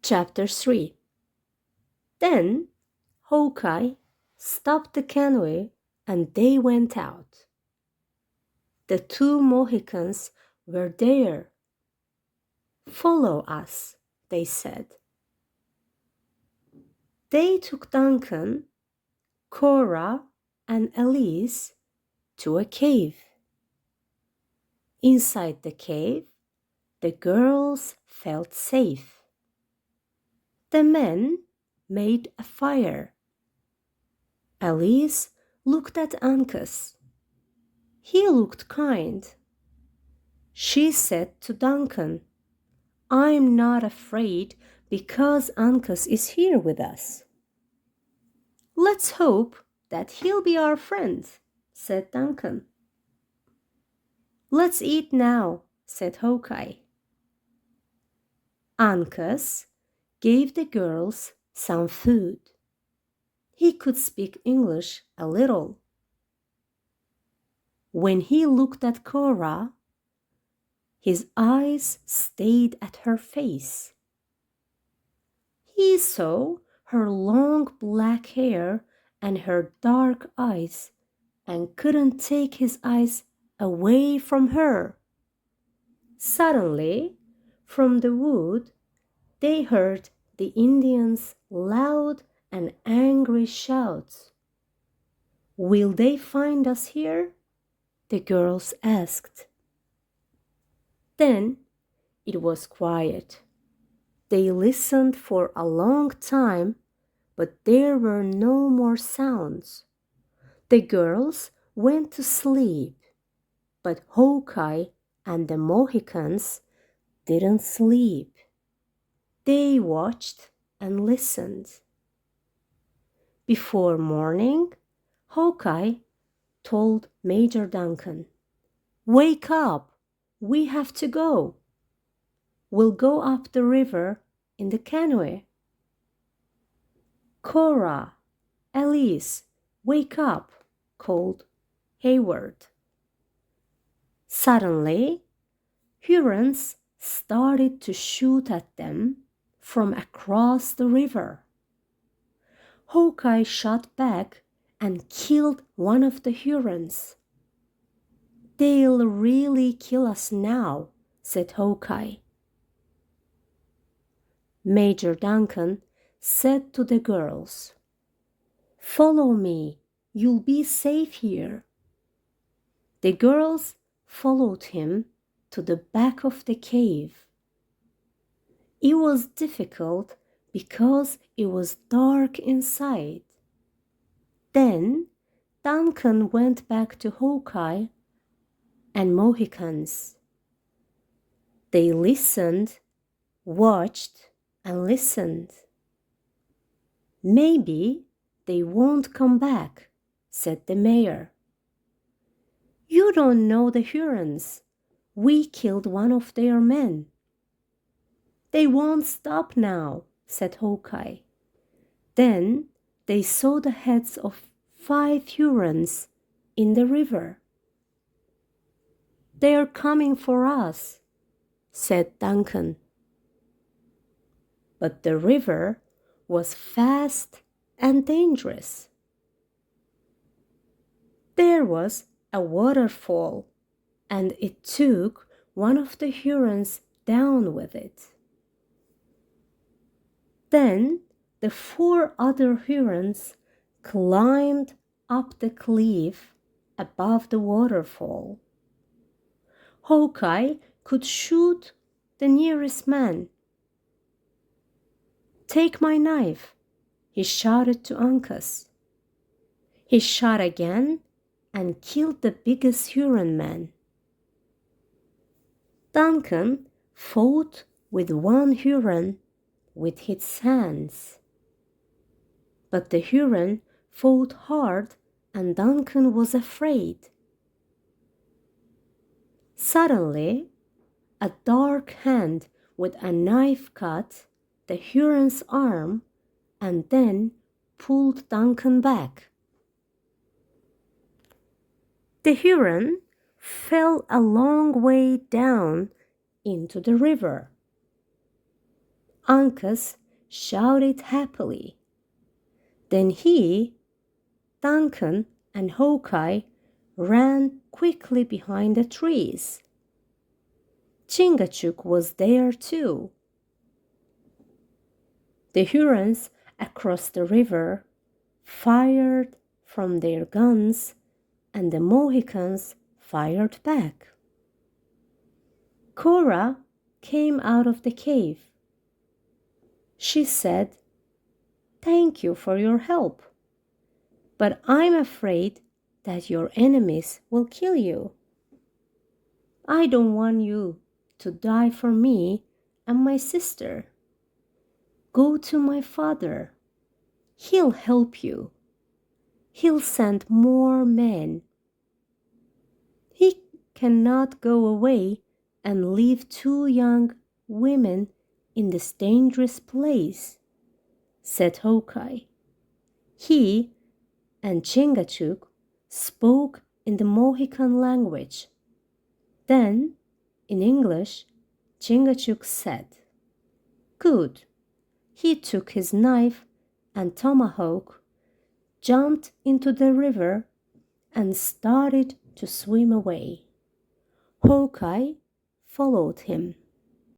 Chapter-3. Then Hawkeye stopped the canoe and they went out. The two Mohicans were there. "Follow us," they said. They took Duncan, Cora, and Elise to a cave. Inside the cave, the girls felt safe. The men made a fire. Elise looked at Uncas. He looked kind. She said to Duncan, "I'm not afraid because Uncas is here with us." "Let's hope that he'll be our friend," said Duncan. "Let's eat now," said Hawkeye. Uncas gave the girls some food. He could speak English a little. When he looked at Cora, his eyes stayed at her face. He saw her long black hair and her dark eyes and couldn't take his eyes away from her. Suddenly, from the wood, they heard the Indians' loud and angry shouts. "Will they find us here?" the girls asked. Then it was quiet. They listened for a long time, but there were no more sounds. The girls went to sleep, but Hawkeye and the Mohicans didn't sleep. They watched and listened. Before morning, Hawkeye told Major Duncan, "Wake up! We have to go. We'll go up the river in the canoe." "Cora, Elise, wake up," called Hayward. Suddenly, Hurons started to shoot at them from across the river. Hawkeye shot back and killed one of the Hurons. "They'll really kill us now," said Hawkeye. Major Duncan said to the girls, "Follow me, you'll be safe here." The girls followed him to the back of the cave. It was difficult because it was dark inside. Then Duncan went back to Hawkeye and Mohicans. They listened, watched, and listened. "Maybe they won't come back," said the mayor. "You don't know the Hurons. We killed one of their men." "They won't stop now," said Hawkeye. Then they saw the heads of 5 Hurons in the river. "They're coming for us," said Duncan. But the river was fast and dangerous. There was a waterfall, and it took one of the Hurons down with it. Then the 4 other Hurons climbed up the cliff above the waterfall. Hawkeye could shoot the nearest man. "Take my knife," he shouted to Uncas. He shot again and killed the biggest Huron man. Duncan fought with one Huron with his hands. But the Huron fought hard and Duncan was afraid. Suddenly, a dark hand with a knife cut the Huron's arm and then pulled Duncan back. The Huron fell a long way down into the river. Uncas shouted happily. Then he, Duncan, and Hawkeye ran quickly behind the trees. Chingachgook was there too. The Hurons across the river fired from their guns, and the Mohicans fired back. Cora came out of the cave. She said, "Thank you for your help, but I'm afraid that your enemies will kill you. I don't want you to die for me and my sister. Go to my father. He'll help you. He'll send more men. He cannot go away and leave 2 young women in this dangerous place," said Hawkeye. He and Chingachgook spoke in the Mohican language. Then, in English, Chingachgook said, "Good." He took his knife and tomahawk, jumped into the river, and started to swim away. Hawkeye followed him.